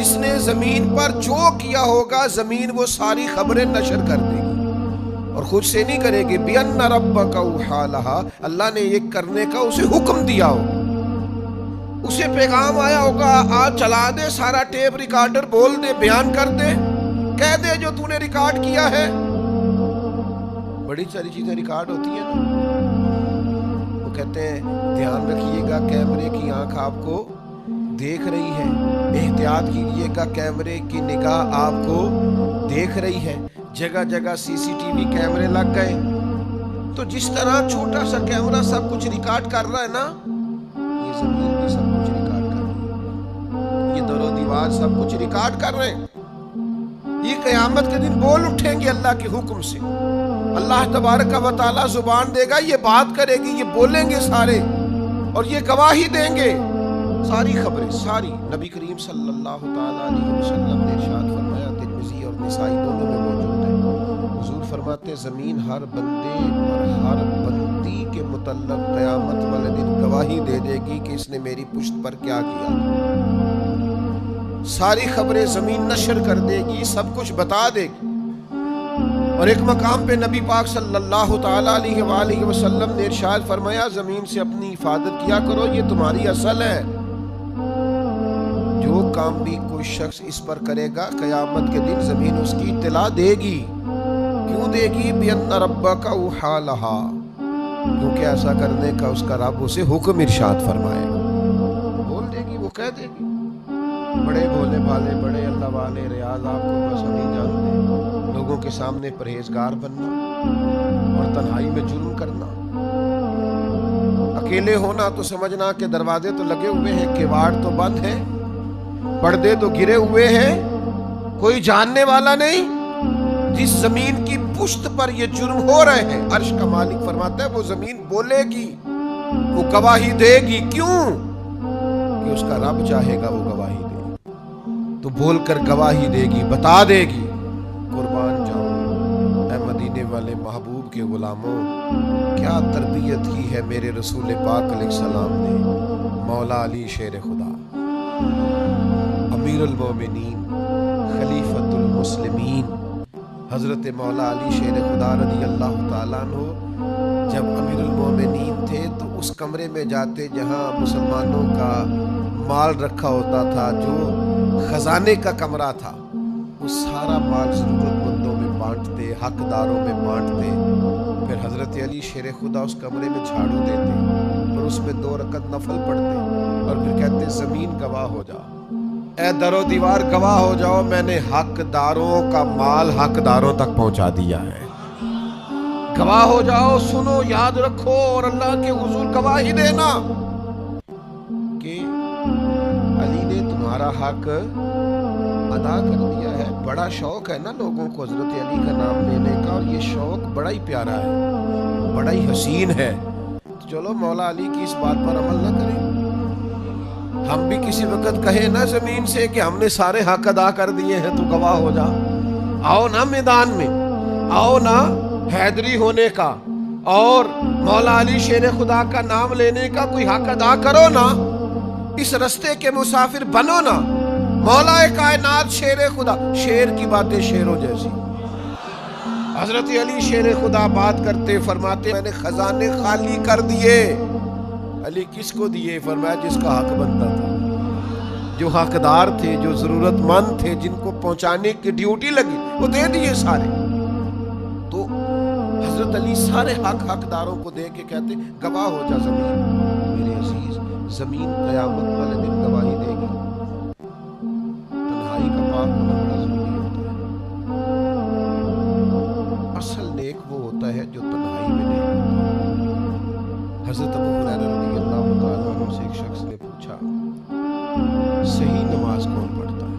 جس نے زمین پر جو کیا ہوگا زمین وہ ساری خبریں نشر کر دے گی، اور خود سے نہیں کرے گی۔ بِأَنَّ رَبَّكَ أَوْحَىٰ لَهَا، اللہ نے یہ کرنے کا اسے حکم دیا ہوگا، اسے پیغام آیا ہوگا، آج چلا دے سارا ٹیپ ریکارڈر، بول دے، بیان کر دے، کہہ دے جو تو نے ریکارڈ کیا ہے۔ بڑی ساری چیزیں ریکارڈ ہوتی ہیں نا، وہ کہتے ہیں دھیان رکھیے گا کیمرے کی آنکھ آپ کو دیکھ رہی ہے، احتیاط کیجیے گا کیمرے کی نگاہ آپ کو دیکھ رہی ہے۔ جگہ جگہ CCTV کیمرے لگ گئے، تو جس طرح چھوٹا سا کیمرہ سب کچھ ریکارڈ کر رہا ہے نا، یہ زمین بھی سب کچھ ریکارڈ کر رہی ہے، یہ در و دیوار سب کچھ ریکارڈ کر رہے ہیں۔ یہ قیامت کے دن بول اٹھیں گے اللہ کے حکم سے، اللہ تبارک و تعالیٰ زبان دے گا، یہ بات کرے گی، یہ بولیں گے سارے، اور یہ گواہی دیں گے، ساری خبریں ساری۔ نبی کریم صلی اللہ تعالیٰ علیہ وسلم نے ارشاد فرمایا، ترمذی اور نسائی دونوں میں موجود ہے، حضور فرماتے زمین ہر بندے اور ہر بندی کے متعلق قیامت والے دن گواہی دے دے گی کہ اس نے میری پشت پر کیا کیا، ساری خبریں زمین نشر کر دے گی، سب کچھ بتا دے گی۔ اور ایک مقام پہ نبی پاک صلی اللہ تعالیٰ علیہ وآلہ وسلم نے ارشاد فرمایا، زمین سے اپنی حفاظت کیا کرو، یہ تمہاری اصل ہے، جو کام بھی کوئی شخص اس پر کرے گا قیامت کے دن زمین اس کی اطلاع دے گی۔ کیوں دے گی؟ بِأَنَّ رَبَّكَ أَوْحَىٰ لَهَا، کیونکہ ایسا کرنے کا اس کا رب اسے حکم ارشاد فرمائے گا، بول دے گی، وہ کہہ دے گی۔ بڑے بولے والے، بڑے اللہ والے ریاض آپ کو بس نہیں جانتے، لوگوں کے سامنے پرہیزگار بننا اور تنہائی میں جرم کرنا، اکیلے ہونا تو سمجھنا کہ دروازے تو لگے ہوئے ہیں، کیواڑ تو بند ہے، پردے تو گرے ہوئے ہیں، کوئی جاننے والا نہیں۔ جس زمین کی پشت پر یہ جرم ہو رہے ہیں، عرش کا مالک فرماتا ہے وہ زمین بولے گی، وہ گواہی دے گی۔ کیوں؟ کہ اس کا رب چاہے گا وہ گواہی دے، تو بول کر گواہی دے گی، بتا دے گی۔ قربان جاؤں اے مدینے والے محبوب کے غلاموں، کیا تربیت کی ہے میرے رسول پاک علیہ السلام نے۔ مولا علی شیر خدا، امیر المومنین، خلیفۃ المسلمین، حضرت مولا علی شیر خدا رضی اللہ تعالیٰ عنہ جب امیر المومنین تھے تو اس کمرے میں جاتے جہاں مسلمانوں کا مال رکھا ہوتا تھا، جو خزانے کا کمرہ تھا، وہ سارا مال ضرورت مندوں میں بانٹتے، حقداروں میں بانٹتے۔ پھر حضرت علی شیر خدا اس کمرے میں جھاڑو دیتے اور اس میں 2 رکعت نفل پڑھتے، اور پھر کہتے زمین گواہ ہو جا، اے در و دیوار گواہ ہو جاؤ، میں نے حقداروں کا مال حقداروں تک پہنچا دیا ہے، گواہ ہو جاؤ، سنو، یاد رکھو، اور اللہ کے حضور گواہی دینا کہ علی نے تمہارا حق ادا کر دیا ہے۔ بڑا شوق ہے نا لوگوں کو حضرت علی کا نام لینے کا، اور یہ شوق بڑا ہی پیارا ہے، بڑا ہی حسین ہے۔ تو چلو مولا علی کی اس بات پر عمل نہ کریں، ہم بھی کسی وقت کہیں نا زمین سے کہ ہم نے سارے حق ادا کر دیے ہیں، تو گواہ ہو جا۔ آؤ نا میدان میں، آؤ نا حیدری ہونے کا اور مولا علی شیر خدا کا نام لینے کا کوئی حق ادا کرو نا، اس رستے کے مسافر بنو نا۔ مولا کائنات شیر خدا، شیر کی باتیں شیروں جیسی۔ حضرت علی شیر خدا بات کرتے فرماتے میں نے خزانے خالی کر دیے۔ علی کس کو دیے؟ فرمایا جس کا حق بنتا تھا، جو حقدار تھے، جو ضرورت مند تھے، جن کو پہنچانے کی ڈیوٹی لگی، وہ دے دیے سارے۔ تو حضرت علی سارے حقداروں کو دے کے کہتے گواہ ہو جا زمین۔ میرے عزیز، زمین قیامت والے دن گواہی دے گی۔ تنہائی کا پاک ہونا بڑا ضروری ہوتا ہے۔ اصل نیک وہ ہوتا ہے جو تنہائی میں نیک ہوتا ہے۔ حضرت ابو ہریرہ رضی اللہ تعالیٰ عنہ سے ایک شخص نے پوچھا صحیح نماز کون پڑھتا ہے؟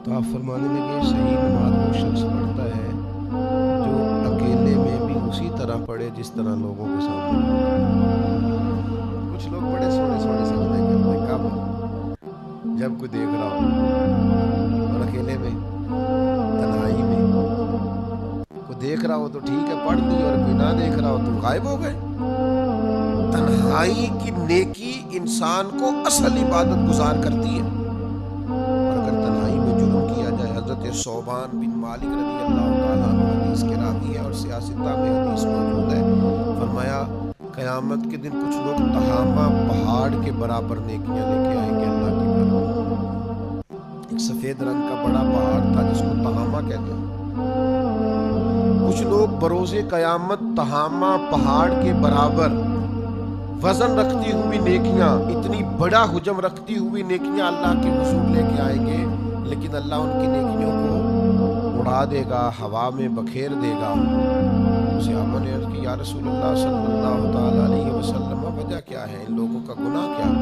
تو آپ فرمانے لگے صحیح نماز وہ شخص پڑھتا ہے جو اکیلے میں بھی اسی طرح پڑھے جس طرح لوگوں کے سامنے پڑھتا ہے۔ کچھ لوگ بڑے سونے سونے سجدے کرتے، کب؟ جب کوئی دیکھ رہا ہو، اور اکیلے میں، تنہائی میں، کوئی دیکھ رہا ہو تو ٹھیک ہے پڑھ لی، اور کوئی نہ دیکھ رہا ہو تو غائب ہو گئے۔ تنہائی کی نیکی انسان کو اصل عبادت گزار کرتی ہے۔ اور اگر تنہائی میں جرم کیا جائے، حضرت ثوبان بن مالک رضی اللہ تعالیٰ عنہ حدیث کے راوی ہے اور سیاستہ میں حدیث موجود ہے، فرمایا قیامت کے دن کچھ لوگ تہامہ پہاڑ کے برابر نیکیاں لے کے آئیں گے اللہ کی بارگاہ۔ ایک سفید رنگ کا بڑا پہاڑ تھا جس کو تہامہ کہتے ہیں۔ کچھ لوگ بروز قیامت تہامہ پہاڑ کے برابر وزن رکھتی ہوئی نیکیاں، اتنی بڑا حجم رکھتی ہوئی نیکیاں اللہ کے حضور لے کے آئیں گے، لیکن اللہ ان کی نیکیوں کو اڑا دے گا، ہوا میں بکھیر دے گا۔ صحابہ نے عرض کی یا رسول اللہ صلی اللہ تعالیٰ علیہ وسلم، وجہ کیا ہے، ان لوگوں کا گناہ کیا ہے؟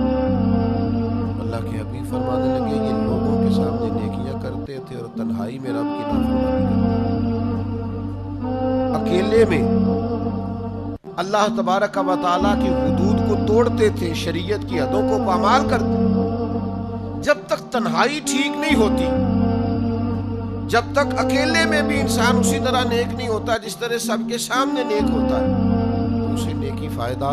اللہ کے حبیب فرمانے لگے یہ لوگوں کے سامنے نیکیاں کرتے تھے اور تنہائی میں رب کی نافرمانی کرتے تھے۔ اکیلے میں اللہ تبارک و تعالیٰ کی حدود کو توڑتے تھے، شریعت کی حدوں کو پامال کرتے۔ جب تک تنہائی ٹھیک نہیں ہوتی، جب تک اکیلے میں بھی انسان اسی طرح نیک نہیں ہوتا جس طرح سب کے سامنے نیک ہوتا ہے، تو اسے نیکی فائدہ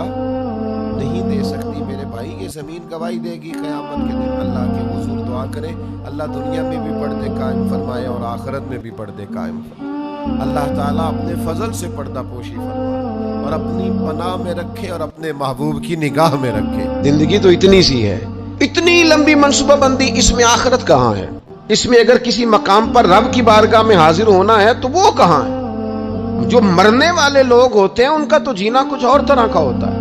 نہیں دے سکتی۔ میرے بھائی یہ زمین گواہی دے گی قیامت کے دن۔ اللہ کے حضور دعا کرے اللہ دنیا میں بھی پردے قائم فرمائے اور آخرت میں بھی پردے قائم فرمائے۔ اللہ تعالیٰ اپنے فضل سے پردہ پوشی فرمائے اور اپنی پناہ میں رکھے اور اپنے محبوب کی نگاہ میں رکھے۔ زندگی تو اتنی سی ہے، اتنی لمبی منصوبہ بندی، اس میں آخرت کہاں ہے؟ اس میں اگر کسی مقام پر رب کی بارگاہ میں حاضر ہونا ہے تو وہ کہاں ہے؟ جو مرنے والے لوگ ہوتے ہیں ان کا تو جینا کچھ اور طرح کا ہوتا ہے،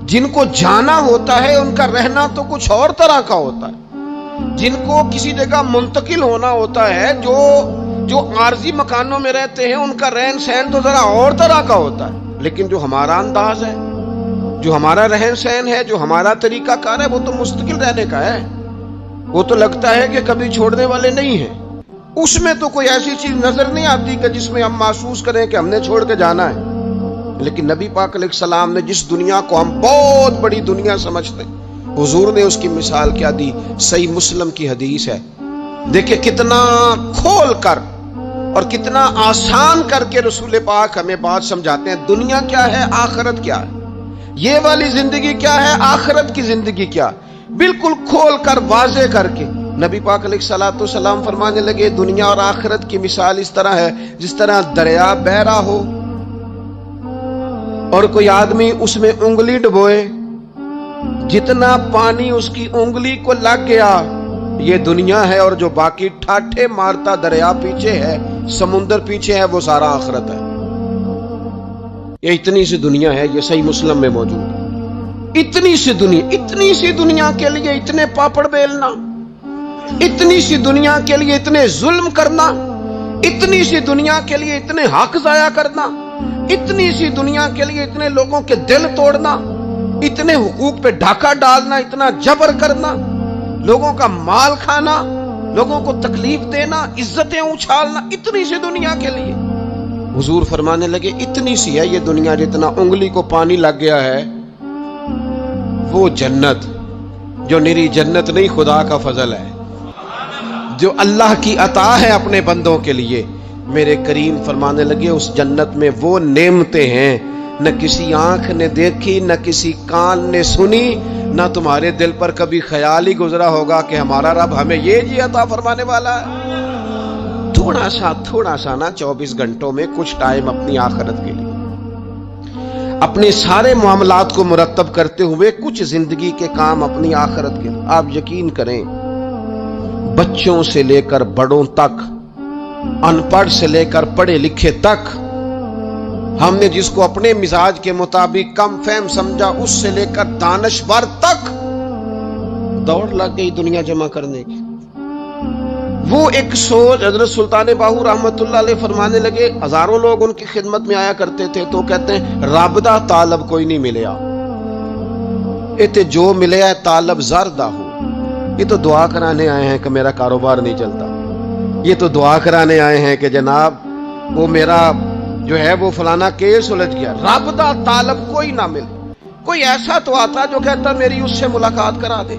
جن کو جانا ہوتا ہے ان کا رہنا تو کچھ اور طرح کا ہوتا ہے، جن کو کسی جگہ منتقل ہونا ہوتا ہے، جو عارضی مکانوں میں رہتے ہیں ان کا رہن سہن تو ذرا اور طرح کا ہوتا ہے۔ لیکن جو ہمارا انداز ہے، جو ہمارا رہن سہن ہے، جو ہمارا طریقہ کار ہے، وہ تو مستقل رہنے کا ہے۔ وہ تو لگتا ہے کہ کبھی چھوڑنے والے نہیں ہیں۔ اس میں تو کوئی ایسی چیز نظر نہیں آتی کہ جس میں ہم محسوس کریں کہ ہم نے چھوڑ کے جانا ہے۔ لیکن نبی پاک علیہ السلام نے جس دنیا کو ہم بہت بڑی دنیا سمجھتے، حضور نے اس کی مثال کیا دی؟ صحیح مسلم کی حدیث ہے۔ دیکھیں کتنا کھول کر اور کتنا آسان کر کے رسول پاک ہمیں بات سمجھاتے ہیں۔ دنیا کیا ہے، آخرت کیا ہے، یہ والی زندگی کیا ہے، آخرت کی زندگی کیا، بالکل کھول کر واضح کر کے نبی پاک علیہ الصلوۃ والسلام فرمانے لگے دنیا اور آخرت کی مثال اس طرح ہے جس طرح دریا بہہ رہا ہو اور کوئی آدمی اس میں انگلی ڈبوئے، جتنا پانی اس کی انگلی کو لگ گیا یہ دنیا ہے، اور جو باقی ٹھاٹھے مارتا دریا پیچھے ہے، سمندر پیچھے ہے، وہ سارا آخرت ہے۔ یہ اتنی سی دنیا ہے، یہ صحیح مسلم میں موجود ہے۔ اتنی سی دنیا کے لیے اتنے پاپڑ بیلنا، اتنی سی دنیا کے لیے اتنے ظلم کرنا، اتنی سی دنیا کے لیے اتنے حق ضائع کرنا، اتنی سی دنیا کے لیے اتنے لوگوں کے دل توڑنا، اتنے حقوق پہ ڈھاکہ ڈالنا، اتنا جبر کرنا، لوگوں کا مال کھانا، لوگوں کو تکلیف دینا، عزتیں اچھالنا، اتنی سی دنیا کے لیے حضور فرمانے لگے اتنی سی ہے یہ دنیا، جتنا انگلی کو پانی لگ گیا ہے وہ جنت، جو نری جنت نہیں، خدا کا فضل ہے، جو اللہ کی عطا ہے اپنے بندوں کے لیے۔ میرے کریم فرمانے لگے اس جنت میں وہ نعمتیں ہیں نہ کسی آنکھ نے دیکھی، نہ کسی کان نے سنی، نہ تمہارے دل پر کبھی خیال ہی گزرا ہوگا کہ ہمارا رب ہمیں یہ عطا فرمانے والا ہے۔ تھوڑا سا نا 24 گھنٹوں میں کچھ ٹائم اپنی آخرت کے لیے، اپنے سارے معاملات کو مرتب کرتے ہوئے کچھ زندگی کے کام اپنی آخرت کے لیے۔ آپ یقین کریں بچوں سے لے کر بڑوں تک، ان پڑھ سے لے کر پڑھے لکھے تک، ہم نے جس کو اپنے مزاج کے مطابق کم فہم سمجھا اس سے لے کر دانشور تک دوڑ لگ گئی دنیا جمع کرنے کی۔ وہ ایک سوچ حضرت سلطان باہو رحمت اللہ علیہ فرمانے لگے، ہزاروں لوگ ان کی خدمت میں آیا کرتے تھے تو کہتے ہیں رب دا طالب کوئی نہیں ملیا، یہ جو ملیا ہے طالب زردہ ہو، یہ تو دعا کرانے آئے ہیں کہ میرا کاروبار نہیں چلتا، یہ تو دعا کرانے آئے ہیں کہ جناب وہ میرا جو ہے وہ فلانا کیس الجھ گیا۔ رب دا طالب کوئی نہ ملے۔ کوئی ایسا تو آتا جو کہتا میری اس سے ملاقات کرا دے،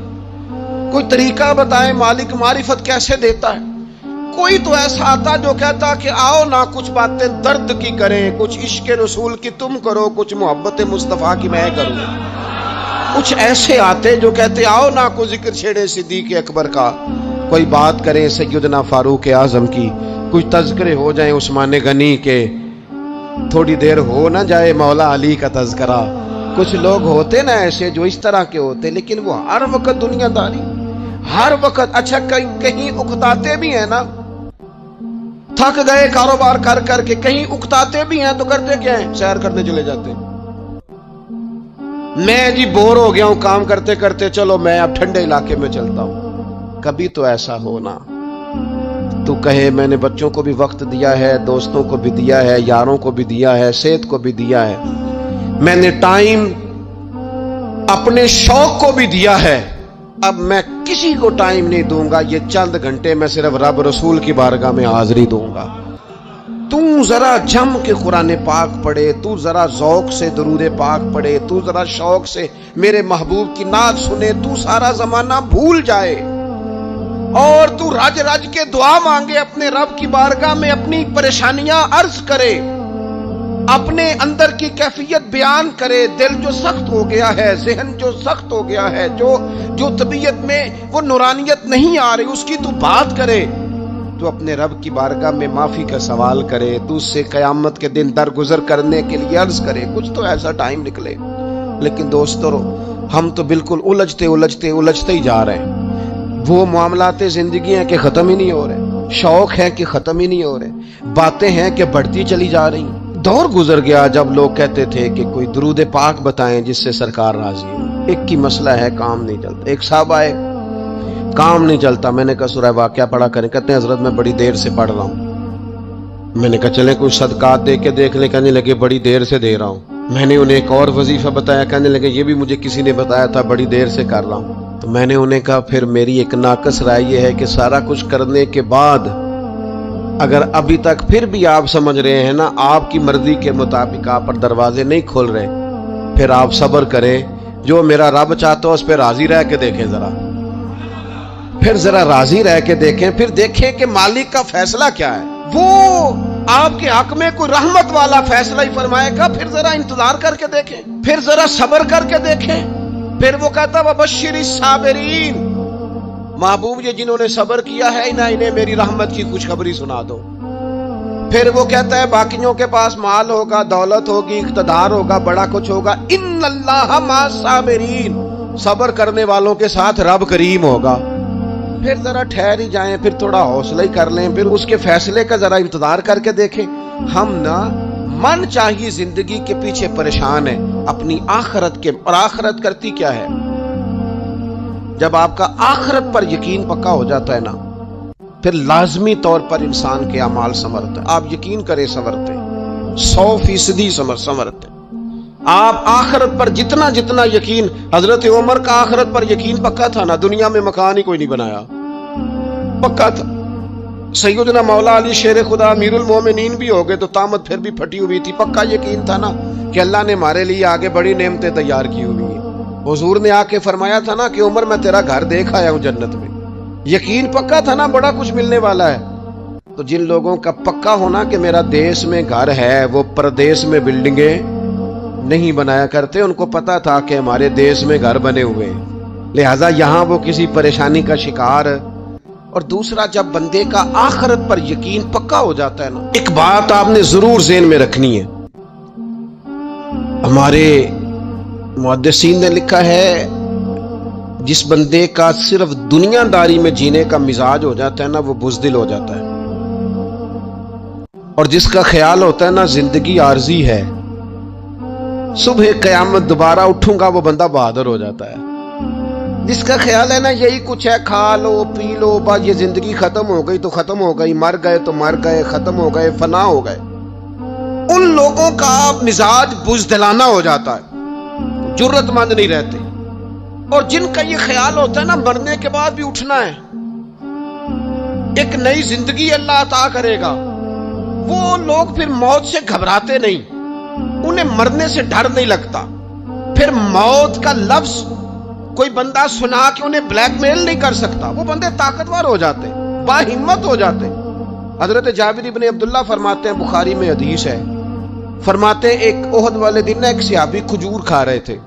کوئی طریقہ بتائے مالک معرفت کیسے دیتا ہے، کوئی تو ایسا آتا جو کہتا کہ آؤ نہ کچھ باتیں درد کی کریں، کچھ عشق رسول کی تم کرو، کچھ محبت مصطفیٰ کی میں کروں۔ کچھ ایسے آتے جو کہتے آؤ نا کوئی ذکر چھیڑے صدیق اکبر کا، کوئی بات کریں سیدنا فاروق اعظم کی، کچھ تذکرے ہو جائیں عثمان غنی کے، تھوڑی دیر ہو نہ جائے مولا علی کا تذکرہ۔ کچھ لوگ ہوتے نا ایسے جو اس طرح کے ہوتے، لیکن وہ ہر وقت دنیا داری، ہر وقت اچھا کہیں اکتاتے بھی ہیں نا، تھک گئے کاروبار کر کر کے، کہیں اکتاتے بھی ہیں تو کرتے کیا ہیں؟ سیر کرنے چلے جاتے ہیں۔ میں جی بور ہو گیا ہوں کام کرتے کرتے، چلو میں اب ٹھنڈے علاقے میں چلتا ہوں۔ کبھی تو ایسا ہونا تو کہے میں نے بچوں کو بھی وقت دیا ہے، دوستوں کو بھی دیا ہے، یاروں کو بھی دیا ہے، صحت کو بھی دیا ہے، میں نے ٹائم اپنے شوق کو بھی دیا ہے، اب میں کسی کو ٹائم نہیں دوں گا، یہ چند گھنٹے میں صرف رب رسول کی بارگاہ میں حاضری دوں گا۔ تو ذرا جم کے قرآن پاک پڑھے، تو ذرا ذوق سے درود پاک پڑھے، تو ذرا شوق سے میرے محبوب کی نعت سنے، تو سارا زمانہ بھول جائے اور تو رج رج کے دعا مانگے اپنے رب کی بارگاہ میں، اپنی پریشانیاں عرض کرے، اپنے اندر کی کیفیت بیان کرے، دل جو سخت ہو گیا ہے، ذہن جو سخت ہو گیا ہے، جو طبیعت میں وہ نورانیت نہیں آ رہی، اس کی تو بات کرے، تو اپنے رب کی بارگاہ میں معافی کا سوال کرے، تو اس سے قیامت کے دن درگزر کرنے کے لیے عرض کرے، کچھ تو ایسا ٹائم نکلے۔ لیکن دوستو ہم تو بالکل الجھتے ہی جا رہے ہیں۔ وہ معاملات زندگی ہیں کہ ختم ہی نہیں ہو رہے، شوق ہے کہ ختم ہی نہیں ہو رہے، باتیں ہیں کہ بڑھتی چلی جا رہی ہیں۔ دور گزر گیا جب لوگ کہتے تھے کہ کوئی درود پاک بتائیں جس سے سرکار راضی ہو۔ ایک کی مسئلہ ہے کام نہیں چلتا، ایک صاحب آئے کام نہیں چلتا، میں نے کہا سورہ واقعہ پڑھا کریں، کہتے ہیں حضرت میں بڑی دیر سے پڑھ رہا ہوں۔ میں نے کہا چلیں کچھ صدقات دے کے دیکھ لیں، کہنے لگے بڑی دیر سے دے رہا ہوں۔ میں نے انہیں ایک اور وظیفہ بتایا، کہنے لگے یہ بھی مجھے کسی نے بتایا تھا، بڑی دیر سے کر رہا ہوں۔ تو میں نے انہیں کہا پھر میری ایک ناقص رائے یہ ہے کہ سارا کچھ کرنے کے بعد اگر ابھی تک پھر بھی آپ سمجھ رہے ہیں نا آپ کی مرضی کے مطابق آپ پر دروازے نہیں کھول رہے، پھر آپ صبر کریں، جو میرا رب چاہتا ہو اس پہ راضی رہ کے دیکھیں، پھر ذرا راضی رہ کے دیکھیں، پھر دیکھیں کہ مالک کا فیصلہ کیا ہے، وہ آپ کے حق میں کوئی رحمت والا فیصلہ ہی فرمائے گا، پھر ذرا انتظار کر کے دیکھیں، پھر ذرا صبر کر کے دیکھیں۔ پھر وہ کہتا وبشر الصابرین، محبوب یہ جنہوں نے صبر کیا ہے انہیں میری رحمت کی خوشخبری سنا دو۔ پھر وہ کہتا ہے باقیوں کے پاس مال ہوگا، دولت ہوگی، اقتدار ہوگا، بڑا کچھ ہوگا، ان اللہ مع الصابرین، صبر کرنے والوں کے ساتھ رب کریم ہوگا۔ پھر ذرا ٹھہر ہی جائیں، پھر تھوڑا حوصلہ ہی کر لیں، پھر اس کے فیصلے کا ذرا انتظار کر کے دیکھیں۔ ہم نا من چاہیے زندگی کے پیچھے پریشان ہیں اپنی آخرت کے، اور آخرت کرتی کیا ہے؟ جب آپ کا آخرت پر یقین پکا ہو جاتا ہے نا، پھر لازمی طور پر انسان کے اعمال سنورتے ہیں۔ آپ یقین کریں سنورتے ہیں، 100% سنورتے ہیں۔ آپ آخرت پر جتنا یقین، حضرت عمر کا آخرت پر یقین پکا تھا نا، دنیا میں مکان ہی کوئی نہیں بنایا، پکا تھا۔ سیدنا مولا علی شیر خدا امیر المومنین بھی ہو گئے تو طامت پھر بھی پھٹی ہوئی تھی، پکا یقین تھا نا کہ اللہ نے ہمارے لیے آگے بڑی نعمتیں تیار کی ہوئی ہیں۔ حضور نے آ کے فرمایا تھا نا کہ عمر میں تیرا گھر دیکھ آیا ہوں جنت میں، یقین پکا تھا نا بڑا کچھ ملنے والا ہے۔ تو جن لوگوں کا پکا ہونا کہ میرا دیش میں گھر ہے، وہ پردیش میں بلڈنگیں نہیں بنایا کرتے، ان کو پتا تھا کہ ہمارے دیش میں گھر بنے ہوئے ہیں، لہذا یہاں وہ کسی پریشانی کا شکار۔ اور دوسرا جب بندے کا آخرت پر یقین پکا ہو جاتا ہے نا، ایک بات آپ نے ضرور ذہن میں رکھنی ہے، ہمارے محدثین نے لکھا ہے جس بندے کا صرف دنیا داری میں جینے کا مزاج ہو جاتا ہے نا، وہ بزدل ہو جاتا ہے، اور جس کا خیال ہوتا ہے نا زندگی عارضی ہے، صبح قیامت دوبارہ اٹھوں گا، وہ بندہ بہادر ہو جاتا ہے۔ جس کا خیال ہے نا یہی کچھ ہے، کھا لو پی لو، بس یہ زندگی ختم ہو گئی تو ختم ہو گئی، مر گئے تو مر گئے، ختم ہو گئے، فنا ہو گئے، ان لوگوں کا مزاج بزدلانہ ہو جاتا ہے، جرت مند نہیں رہتے۔ اور جن کا یہ خیال ہوتا ہے نا مرنے کے بعد بھی اٹھنا ہے، ایک نئی زندگی اللہ عطا کرے گا، وہ لوگ پھر موت سے گھبراتے نہیں، انہیں مرنے سے ڈر نہیں لگتا، پھر موت کا لفظ کوئی بندہ سنا کہ انہیں بلیک میل نہیں کر سکتا، وہ بندے طاقتور ہو جاتے، باہمت ہو جاتے۔ حضرت جابر ابن عبداللہ فرماتے ہیں، بخاری میں حدیث ہے، فرماتے ہیں ایک احد والے دن ایک صحابی کھجور کھا رہے تھے،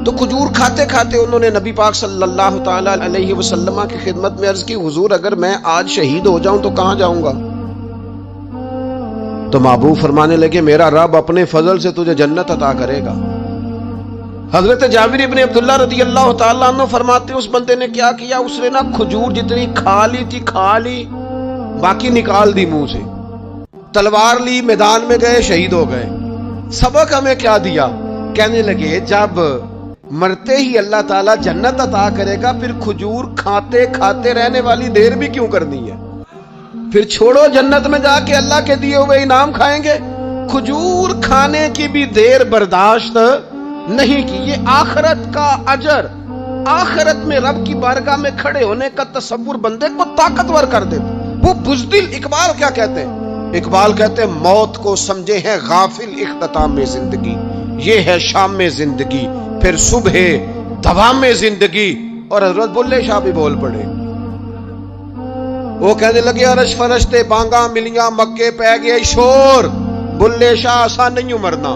تو کھجور کھاتے کھاتے انہوں نے نبی پاک صلی اللہ تعالی علیہ وسلم کی خدمت میں عرض کی حضور اگر میں آج شہید ہو جاؤں تو کہاں جاؤں گا؟ تو محبوب فرمانے لگے میرا رب اپنے فضل سے تجھے جنت عطا کرے گا۔ حضرت جابر ابن عبداللہ رضی اللہ تعالیٰ عنہ فرماتے اس بندے نے کیا کیا، اس نے نا کھجور جتنی کھا لی تھی کھا لی، باقی نکال دی منہ سے، تلوار لی، میدان میں گئے، شہید ہو گئے۔ سبق ہمیں کیا دیا؟ کہنے لگے جب مرتے ہی اللہ تعالیٰ جنت عطا کرے گا، پھر کھجور کھاتے کھاتے رہنے والی دیر بھی کیوں کرنی ہے؟ پھر چھوڑو، جنت میں جا کے اللہ کے دیے ہوئے انعام کھائیں گے۔ کھجور کھانے کی بھی دیر برداشت نہیں کی۔ یہ آخرت کا اجر، آخرت میں رب کی بارگاہ میں کھڑے ہونے کا تصور بندے کو طاقتور کر دیتا۔ وہ بزدل، اقبال کیا کہتے ہیں؟ اقبال کہتے ہیں موت کو سمجھے ہیں غافل اختتام میں زندگی، یہ ہے شام میں زندگی، پھر صبح دوام میں زندگی۔ اور حضرت بلے شاہ بھی بول پڑے، وہ کہنے لگے عرش فرشتے بانگا ملیاں مکے پہ گیا شور، بلے شاہ آسا نہیں مرنا،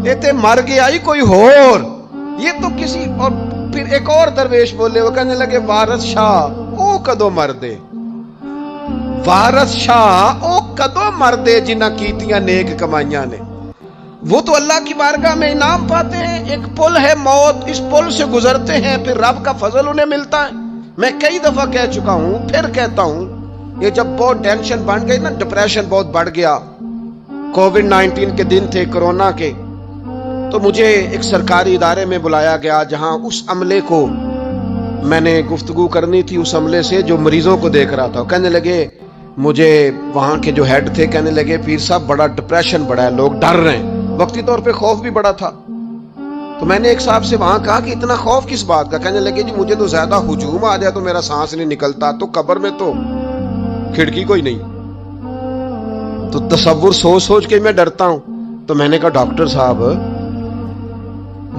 یہ تے مر گیا ہی کوئی ہور، یہ تو کسی اور۔ پھر ایک اور درویش بولے، وہ کہنے لگے وارث شاہ او کدو مردے، وارث شاہ او کدو مردے جنہ کیتیاں نیک کمائیاں نے۔ وہ تو اللہ کی بارگاہ میں انعام پاتے ہیں، ایک پل ہے موت، اس پل سے گزرتے ہیں، پھر رب کا فضل انہیں ملتا ہے۔ میں کئی دفعہ کہہ چکا ہوں، پھر کہتا ہوں، یہ جب بہت ٹینشن بن گئی نا، ڈپریشن بہت بڑھ گیا، کووڈ-19 کے دن تھے، کرونا کے، تو مجھے ایک سرکاری ادارے میں بلایا گیا جہاں اس عملے کو میں نے گفتگو کرنی تھی، اس عملے سے جو مریضوں کو دیکھ رہا تھا۔ کہنے لگے مجھے وہاں کے جو ہیڈ تھے، کہنے لگے پیر صاحب بڑا ڈپریشن بڑا ہے، لوگ ڈر رہے ہیں، وقتی طور پہ خوف بھی بڑا تھا۔ تو میں نے ایک صاحب سے وہاں کہا کہ اتنا خوف کس بات کا؟ کہنے لگے جی مجھے تو زیادہ ہجوم آ جائے تو میرا سانس نہیں نکلتا، تو قبر میں تو کھڑکی کوئی نہیں، تو تصور سوچ سوچ کے میں ڈرتا ہوں۔ تو میں نے کہا ڈاکٹر صاحب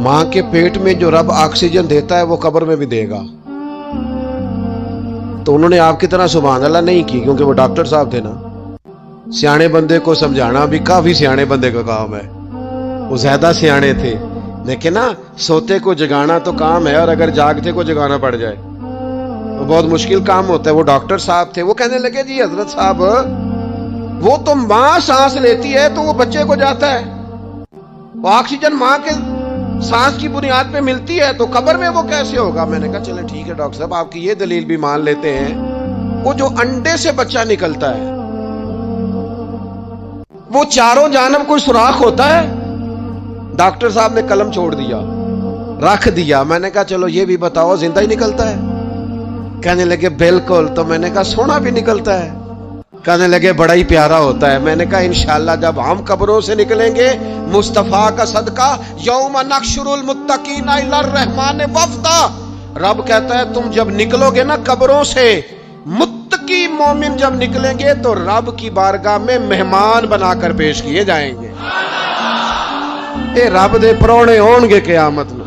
ماں کے پیٹ میں جو رب آکسیجن دیتا ہے وہ قبر میں بھی دے گا۔ تو انہوں نے آپ کی طرح سبحان اللہ نہیں کی، کیونکہ وہ ڈاکٹر صاحب تھے نا۔ سیانے بندے کو سمجھانا بھی کافی سیانے بندے کا کام ہے، وہ زیادہ سیانے تھے، لیکن نا سوتے کو جگانا تو کام ہے، اور اگر جاگتے کو جگانا پڑ جائے تو بہت مشکل کام ہوتا ہے۔ وہ ڈاکٹر صاحب تھے، وہ کہنے لگے جی حضرت صاحب وہ تو ماں سانس لیتی ہے تو وہ بچے کو جاتا ہے، وہ آکسیجن ماں کے سانس کی بنیاد پہ ملتی ہے، تو قبر میں وہ کیسے ہوگا؟ میں نے کہا چلے ٹھیک ہے ڈاکٹر صاحب آپ کی یہ دلیل بھی مان لیتے ہیں۔ وہ جو انڈے سے بچہ نکلتا ہے وہ چاروں جانب کوئی سوراخ ہوتا ہے؟ ڈاکٹر صاحب نے قلم چھوڑ دیا، رکھ دیا۔ میں نے کہا چلو یہ بھی بتاؤ زندہ ہی نکلتا ہے؟ کہنے لگے بالکل۔ تو میں نے کہا سونا بھی نکلتا ہے؟ کہنے لگے بڑا ہی پیارا ہوتا ہے۔ میں نے کہا انشاءاللہ جب ہم قبروں سے نکلیں گے مصطفیٰ کا صدقہ، یوم نحشر المتقین الی الرحمن وفدا، رب کہتا ہے تم جب نکلو گے نا قبروں سے، متقی مومن جب نکلیں گے تو رب کی بارگاہ میں مہمان بنا کر پیش کیے جائیں گے۔ اے رب دے پرونے ہون گے قیامت میں،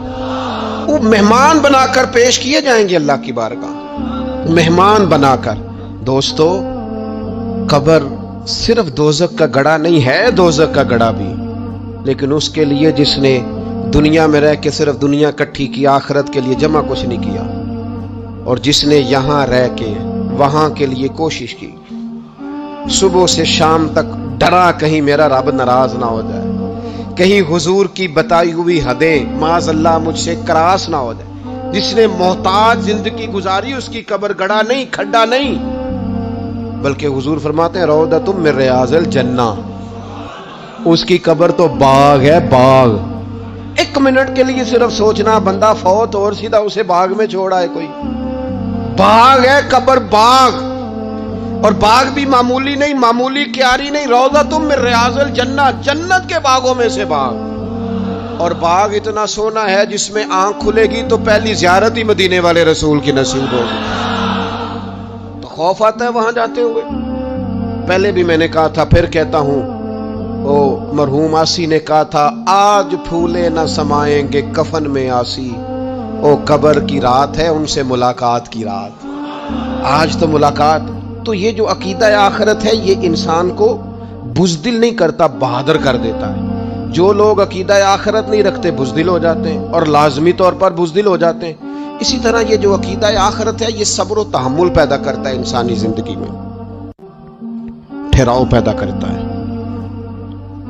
وہ مہمان بنا کر پیش کیے جائیں گے اللہ کی بارگاہ، مہمان بنا کر۔ دوستو قبر صرف دوزخ کا گڑھا نہیں ہے، دوزخ کا گڑھا بھی، لیکن اس کے لیے جس نے دنیا میں رہ کے صرف دنیا کٹھی کی، آخرت کے لیے جمع کچھ نہیں کیا، اور جس نے یہاں رہ کے وہاں کے لیے کوشش کی، صبح سے شام تک ڈرا کہیں میرا رب ناراض نہ ہو جائے، کہیں حضور کی بتائی ہوئی حدیں معاذ اللہ مجھ سے کراس نہ ہو جائے، جس نے محتاج زندگی گزاری اس کی قبر گڑھا نہیں، کھڈا نہیں، بلکہ حضور فرماتے ہیں روضۃ من ریاض الجنہ، اس کی قبر تو باغ ہے، باغ۔ ایک منٹ کے لیے صرف سوچنا بندہ فوت اور سیدھا اسے باغ میں چھوڑا ہے، کوئی باغ ہے قبر، باغ، اور باغ بھی معمولی نہیں، معمولی کیاری نہیں، روضۃ من ریاض الجنہ، جنت کے باغوں میں سے باغ، اور باغ اتنا سونا ہے جس میں آنکھ کھلے گی تو پہلی زیارت ہی مدینے والے رسول کی نصیب ہوگی۔ تو خوف آتا ہے وہاں جاتے ہوئے۔ پہلے بھی میں نے کہا تھا، پھر کہتا ہوں، او مرحوم آسی نے کہا تھا آج پھولے نہ سمائیں گے کفن میں آسی، او قبر کی رات ہے ان سے ملاقات کی رات، آج تو ملاقات۔ تو یہ جو عقیدہ آخرت ہے یہ انسان کو بزدل نہیں کرتا، بہادر کر دیتا ہے۔ جو لوگ عقیدہ آخرت نہیں رکھتے بزدل ہو جاتے ہیں اور لازمی طور پر بزدل ہو جاتے ہیں. اسی طرح یہ جو عقیدہ آخرت ہے یہ صبر و تحمل پیدا کرتا ہے انسانی زندگی میں، ٹھہراؤ پیدا کرتا ہے.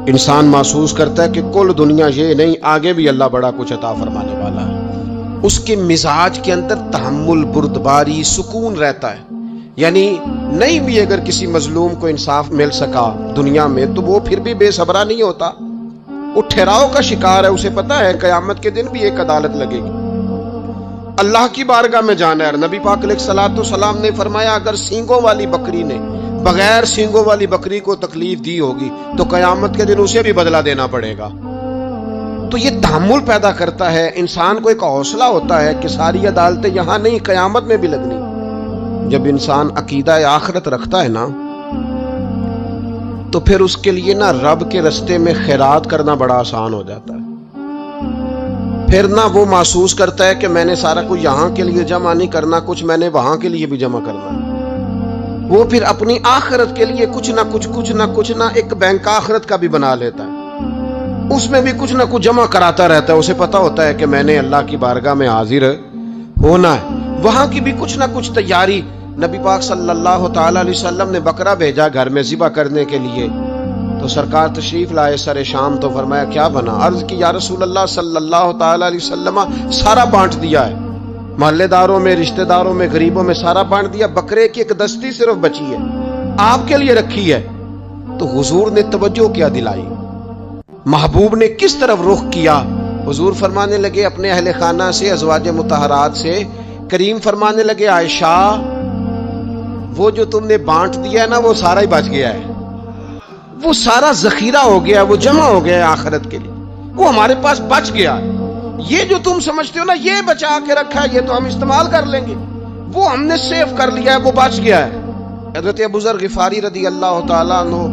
انسان محسوس کرتا ہے کہ کل دنیا یہ نہیں، آگے بھی اللہ بڑا کچھ عطا فرمانے والا ہے. اس کے مزاج کے اندر تحمل، بردباری، سکون رہتا ہے. یعنی نہیں بھی اگر کسی مظلوم کو انصاف مل سکا دنیا میں تو وہ پھر بھی بے صبرا نہیں ہوتا، وہ ٹھہراؤ کا شکار ہے. اسے پتا ہے قیامت کے دن بھی ایک عدالت لگے گی، اللہ کی بارگاہ میں جانا ہے. نبی پاک علیہ الصلوۃ والسلام نے فرمایا اگر سینگوں والی بکری نے بغیر سینگوں والی بکری کو تکلیف دی ہوگی تو قیامت کے دن اسے بھی بدلہ دینا پڑے گا. تو یہ تحمل پیدا کرتا ہے، انسان کو ایک حوصلہ ہوتا ہے کہ ساری عدالتیں یہاں نہیں قیامت میں بھی لگنی. جب انسان عقیدہ آخرت رکھتا ہے نا تو پھر اس کے لیے نا رب کے رستے میں خیرات کرنا بڑا آسان ہو جاتا ہے. پھر نہ وہ محسوس کرتا ہے کہ میں نے سارا کچھ یہاں کے لیے جمع نہیں کرنا، کچھ میں نے وہاں کے لیے بھی جمع کرنا ہے. وہ پھر اپنی آخرت کے لیے کچھ نہ ایک بینک آخرت کا بھی بنا لیتا ہے، اس میں بھی کچھ نہ کچھ جمع کراتا رہتا ہے. اسے پتا ہوتا ہے کہ میں نے اللہ کی بارگاہ میں حاضر ہونا ہے، وہاں کی بھی کچھ نہ کچھ تیاری. نبی پاک صلی اللہ تعالی علیہ وسلم نے بکرا بھیجا گھر میں ذبح کرنے کے لیے، تو سرکار تشریف لائے سر شام، تو فرمایا کیا بنا؟ عرض کی یا رسول اللہ صلی اللہ تعالی علیہ وسلم سارا بانٹ دیا ہے، محلے داروں میں، رشتہ داروں میں، غریبوں میں سارا بانٹ دیا، بکرے کی ایک دستی صرف بچی ہے آپ کے لیے رکھی ہے. تو حضور نے توجہ کیا دلائی، محبوب نے کس طرف رخ کیا؟ حضور فرمانے لگے اپنے اہل خانہ سے، ازواج مطہرات سے، کریم فرمانے لگے عائشہ وہ جو تم نے بانٹ دیا ہے نا وہ سارا ہی بچ گیا ہے، وہ سارا ذخیرہ ہو گیا، وہ جمع ہو گیا ہے آخرت کے لیے، وہ ہمارے پاس بچ گیا. یہ جو تم سمجھتے ہو نا یہ بچا کے رکھا ہے یہ تو ہم استعمال کر لیں گے، وہ ہم نے سیو کر لیا ہے، وہ بچ گیا ہے. حضرت ابو ذر غفاری رضی اللہ تعالیٰ عنہ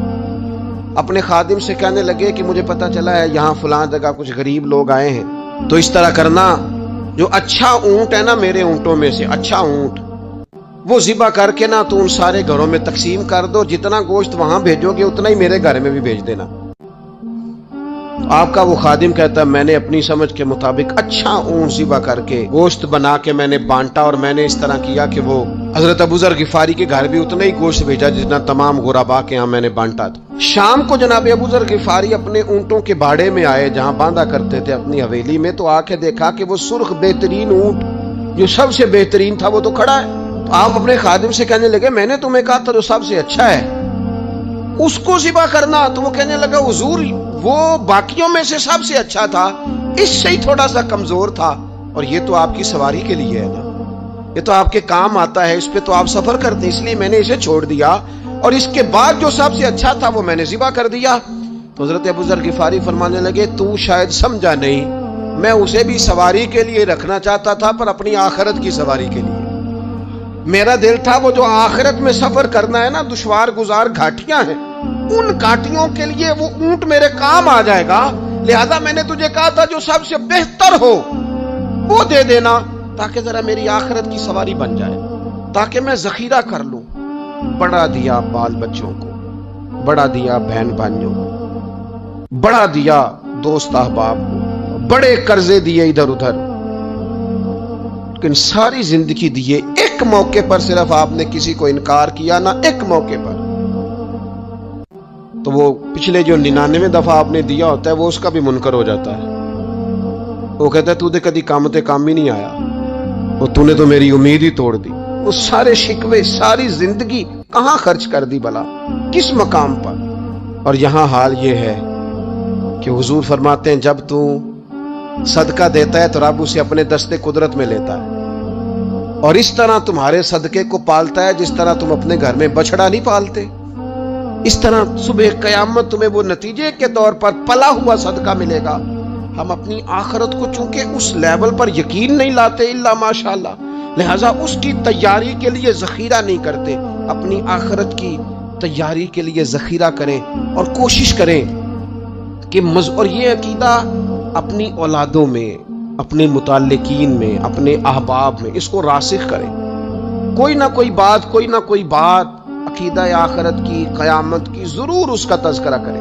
اپنے خادم سے کہنے لگے کہ مجھے پتا چلا ہے یہاں فلاں جگہ کچھ غریب لوگ آئے ہیں، تو اس طرح کرنا جو اچھا اونٹ ہے نا میرے اونٹوں میں سے اچھا اونٹ وہ ذبح کر کے نا تو ان سارے گھروں میں تقسیم کر دو، جتنا گوشت وہاں بھیجو گے اتنا ہی میرے گھر میں بھی بھیج دینا. آپ کا وہ خادم کہتا ہے میں نے اپنی سمجھ کے مطابق اچھا اونٹ ذبح کر کے گوشت بنا کے میں نے بانٹا، اور میں نے اس طرح کیا کہ وہ حضرت ابو ذر غفاری کے گھر بھی اتنا ہی گوشت بھیجا جتنا تمام غربا کے ہاں میں نے بانٹا تھا. شام کو جناب ابو ذر غفاری اپنے اونٹوں کے باڑے میں آئے جہاں باندھا کرتے تھے اپنی حویلی میں، تو آ کے دیکھا کہ وہ سرخ بہترین اونٹ جو سب سے بہترین تھا وہ تو کھڑا ہے. تو آپ اپنے خادم سے کہنے لگے میں نے تمہیں کہا تھا جو سب سے اچھا ہے اس کو ذبح کرنا. تو وہ کہنے لگا حضور وہ باقیوں میں سے سب سے اچھا تھا، اس سے ہی تھوڑا سا کمزور تھا، اور یہ تو آپ کی سواری کے لیے ہے نا، یہ تو آپ کے کام آتا ہے، اس پہ تو آپ سفر کرتے ہیں، اس لیے میں نے اسے چھوڑ دیا، اور اس کے بعد جو سب سے اچھا تھا وہ میں نے ذبح کر دیا. تو حضرت ابو ذر غفاری فرمانے لگے تو شاید سمجھا نہیں، میں اسے بھی سواری کے لیے رکھنا چاہتا تھا پر اپنی آخرت کی سواری کے لیے. میرا دل تھا وہ جو آخرت میں سفر کرنا ہے نا دشوار گزار گھاٹیاں ہیں، ان گھاٹیوں کے لیے وہ اونٹ میرے کام آ جائے گا، لہذا میں نے تجھے کہا تھا جو سب سے بہتر ہو وہ دے دینا تاکہ ذرا میری آخرت کی سواری بن جائے، تاکہ میں ذخیرہ کر لوں. بڑا دیا بال بچوں کو، بڑا دیا بہن بھائیوں کو، بڑا دیا دوست احباب کو، بڑے قرضے دیے ادھر ادھر، لیکن ساری زندگی دیے، ایک موقع پر صرف آپ نے کسی کو انکار کیا نہ ایک موقع پر. تو وہ پچھلے جو 99 دفعہ آپ نے دیا ہوتا ہے وہ اس کا بھی منکر ہو جاتا ہے. وہ کہتا ہے تو نے کدی کام تے کام ہی نہیں آیا، وہ تو نے تو میری امید ہی توڑ دی. وہ سارے شکوے ساری زندگی کہاں خرچ کر دی بلا، کس مقام پر. اور یہاں حال یہ ہے کہ حضور فرماتے ہیں جب تو صدقہ دیتا ہے تو رب اسے اپنے دستے قدرت میں لیتا ہے، اور اس طرح تمہارے صدقے کو پالتا ہے جس طرح تم اپنے گھر میں بچڑا نہیں پالتے. اس طرح صبح قیامت تمہیں وہ نتیجے کے طور پر پلا ہوا صدقہ ملے گا. ہم اپنی آخرت کو چونکہ اس لیول پر یقین نہیں لاتے الا ماشاءاللہ، لہذا اس کی تیاری کے لیے ذخیرہ نہیں کرتے. اپنی آخرت کی تیاری کے لیے ذخیرہ کریں اور کوشش کریں کہ اور یہ عقیدہ اپنی اولادوں میں، اپنے متعلقین میں، اپنے احباب میں اس کو راسخ کریں. کوئی نہ کوئی بات عقیدہ آخرت کی، قیامت کی ضرور اس کا تذکرہ کریں.